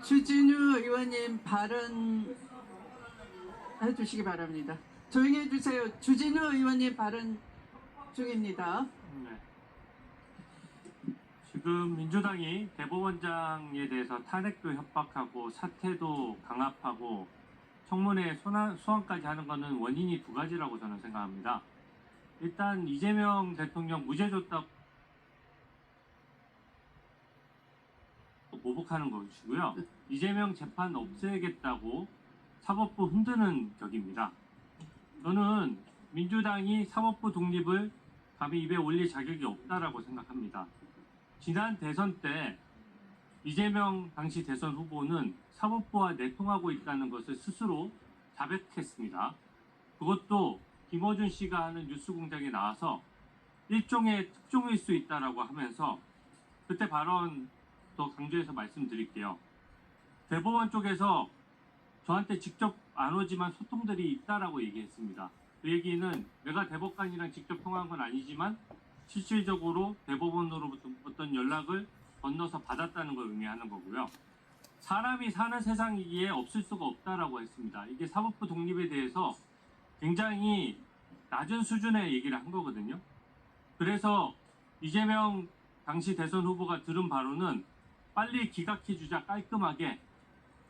주진우 의원님 발언 해주시기 바랍니다. 조용히 해주세요. 주진우 의원님 발언 중입니다. 네. 지금 민주당이 대법원장에 대해서 탄핵도 협박하고 사퇴도 강압하고 청문회 소환까지 하는 것은 원인이 두 가지라고 저는 생각합니다. 일단 이재명 대통령 무죄 줬다고 보복하는 것이고요. 이재명 재판 없애겠다고 사법부 흔드는 격입니다. 저는 민주당이 사법부 독립을 감히 입에 올릴 자격이 없다라고 생각합니다. 지난 대선 때 이재명 당시 대선 후보는 사법부와 내통하고 있다는 것을 스스로 자백했습니다. 그것도 김어준 씨가 하는 뉴스공장에 나와서 일종의 특종일 수 있다라고 하면서 그때 발언 더 강조해서 말씀드릴게요. 대법원 쪽에서 저한테 직접 안 오지만 소통들이 있다라고 얘기했습니다. 그 얘기는 내가 대법관이랑 직접 통화한 건 아니지만 실질적으로 대법원으로부터 어떤 연락을 건너서 받았다는 걸 의미하는 거고요. 사람이 사는 세상이기에 없을 수가 없다라고 했습니다. 이게 사법부 독립에 대해서 굉장히 낮은 수준의 얘기를 한 거거든요. 그래서 이재명 당시 대선 후보가 들은 바로는 빨리 기각해주자 깔끔하게.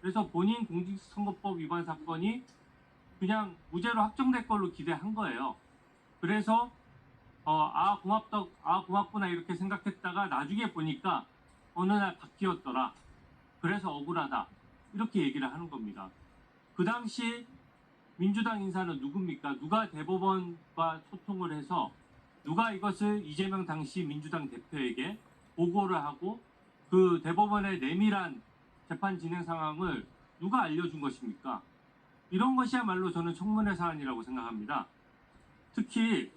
그래서 본인 공직선거법 위반 사건이 그냥 무죄로 확정될 걸로 기대한 거예요. 그래서 고맙구나 이렇게 생각했다가 나중에 보니까 어느 날 바뀌었더라. 그래서 억울하다. 이렇게 얘기를 하는 겁니다. 그 당시 민주당 인사는 누굽니까? 누가 대법원과 소통을 해서 누가 이것을 이재명 당시 민주당 대표에게 보고를 하고 그 대법원의 내밀한 재판 진행 상황을 누가 알려준 것입니까? 이런 것이야말로 저는 청문회 사안이라고 생각합니다. 특히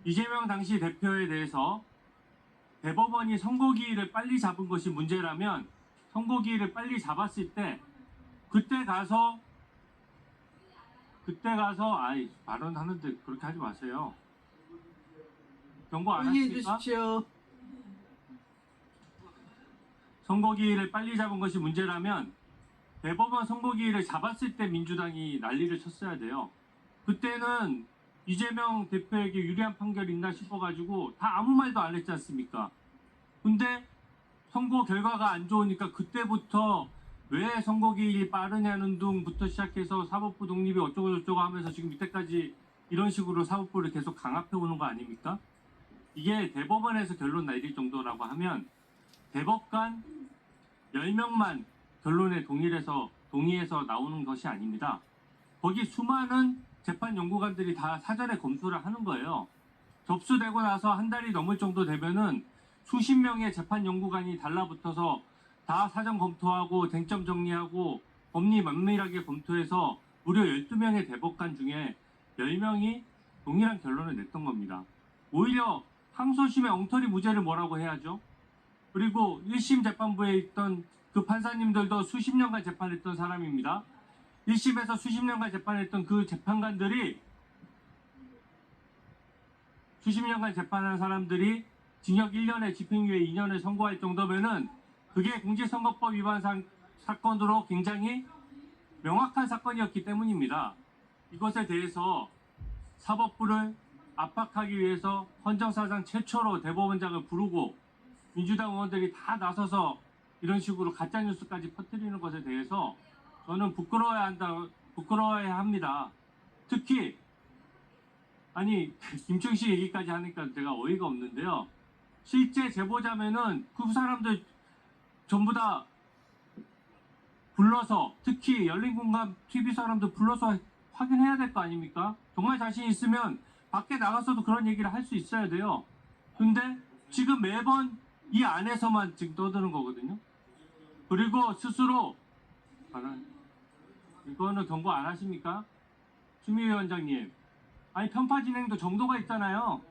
이재명 당시 대표에 대해서 대법원이 선고기일을 빨리 잡은 것이 문제라면 선고기일을 빨리 잡았을 때 그때 가서 발언하는데 그렇게 하지 마세요. 경고 안 조용히 하십니까? 해주십시오. 선고기일을 빨리 잡은 것이 문제라면 대법원 선고기일을 잡았을 때 민주당이 난리를 쳤어야 돼요. 그때는 이재명 대표에게 유리한 판결이 있나 싶어가지고 다 아무 말도 안 했지 않습니까? 근데 선고 결과가 안 좋으니까 그때부터 왜 선고기일이 빠르냐는 등부터 시작해서 사법부 독립이 어쩌고저쩌고 하면서 지금 이때까지 이런 식으로 사법부를 계속 강압해 오는 거 아닙니까? 이게 대법원에서 결론 내릴 정도라고 하면 대법관 10명만 결론에 동의해서 나오는 것이 아닙니다. 거기 수많은 재판 연구관들이 다 사전에 검토를 하는 거예요. 접수되고 나서 한 달이 넘을 정도 되면은 수십 명의 재판 연구관이 달라붙어서 다 사전 검토하고 쟁점 정리하고 법리 면밀하게 검토해서 무려 12명의 대법관 중에 10명이 동일한 결론을 냈던 겁니다. 오히려 항소심의 엉터리 무죄를 뭐라고 해야죠? 그리고 1심 재판부에 있던 그 판사님들도 수십 년간 재판했던 사람입니다. 1심에서 수십 년간 재판했던 그 재판관들이 수십 년간 재판한 사람들이 징역 1년에 집행유예 2년을 선고할 정도면은 그게 공직선거법 위반 사건으로 굉장히 명확한 사건이었기 때문입니다. 이것에 대해서 사법부를 압박하기 위해서 헌정사상 최초로 대법원장을 부르고 민주당 의원들이 다 나서서 이런 식으로 가짜뉴스까지 퍼뜨리는 것에 대해서 저는 부끄러워야 합니다. 특히 김충식 얘기까지 하니까 제가 어이가 없는데요. 실제 제보자면은 그 사람들 전부 다 불러서, 특히 열린공감 TV 사람들 불러서 확인해야 될 거 아닙니까? 정말 자신 있으면 밖에 나가서도 그런 얘기를 할 수 있어야 돼요. 근데 지금 매번 이 안에서만 지금 떠드는 거거든요. 그리고 스스로 이거는 경고 안 하십니까? 추미위원장님, 편파 진행도 정도가 있잖아요.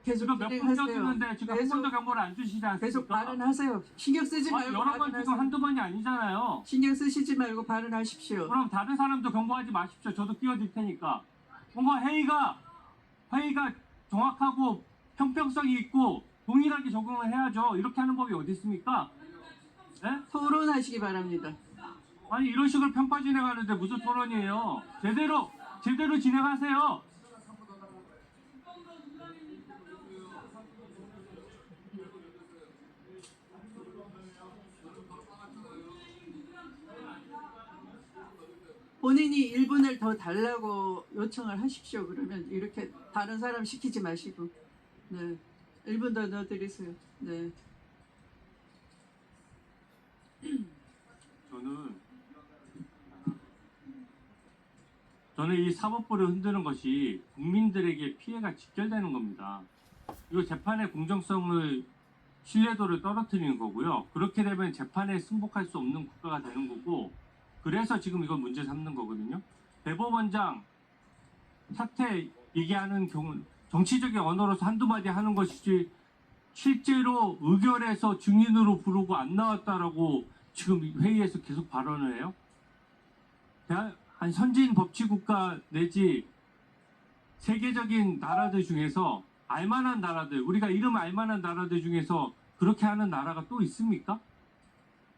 계속 지금 몇 분 껴주는데 지금 한 계속 번도 경고를 안 주시지 않습니까? 계속 발언하세요. 신경 쓰지 말고 여러 번 지금 발언하세요. 한두 번이 아니잖아요. 신경 쓰시지 말고 발언하십시오. 그럼 다른 사람도 경고하지 마십시오. 저도 끼워줄 테니까. 뭔가 회의가 정확하고 형평성이 있고 동일하게 적용을 해야죠. 이렇게 하는 법이 어디 있습니까? 예? 토론하시기 바랍니다. 아니 이런 식으로 편파 진행하는데 무슨 토론이에요? 제대로 진행하세요. 본인이 1분을 더 달라고 요청을 하십시오. 그러면 이렇게 다른 사람 시키지 마시고. 네. 1분 더 넣어드리세요. 네. 저는 이 사법부를 흔드는 것이 국민들에게 피해가 직결되는 겁니다. 이거 재판의 공정성을 신뢰도를 떨어뜨리는 거고요. 그렇게 되면 재판에 승복할 수 없는 국가가 되는 거고, 그래서 지금 이걸 문제 삼는 거거든요. 대법원장 사퇴 얘기하는 경우 정치적인 언어로서 한두 마디 하는 것이지 실제로 의결해서 증인으로 부르고 안 나왔다라고 지금 회의에서 계속 발언을 해요. 한 선진 법치국가 내지 세계적인 나라들 중에서 알만한 나라들, 우리가 이름 알만한 나라들 중에서 그렇게 하는 나라가 또 있습니까?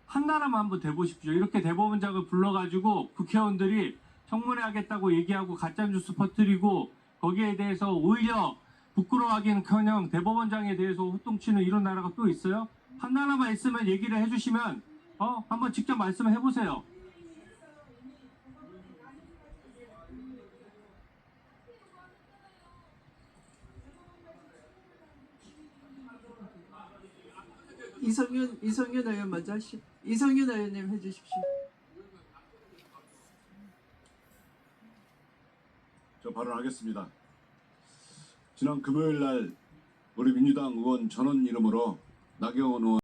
한 나라만 한번 대보십시오. 이렇게 대법원장을 불러가지고 국회의원들이 청문회 하겠다고 얘기하고 가짜뉴스 퍼뜨리고 거기에 대해서 오히려 부끄러워하기는커녕 대법원장에 대해서 호통치는 이런 나라가 또 있어요? 한 나라만 있으면 얘기를 해주시면 한번 직접 말씀을 해보세요. 이성윤 의원 먼저 하시오. 이성윤 의원님 해주십시오. 저 발언하겠습니다. 지난 금요일 날 우리 민주당 의원 전원 이름으로 나경원 의원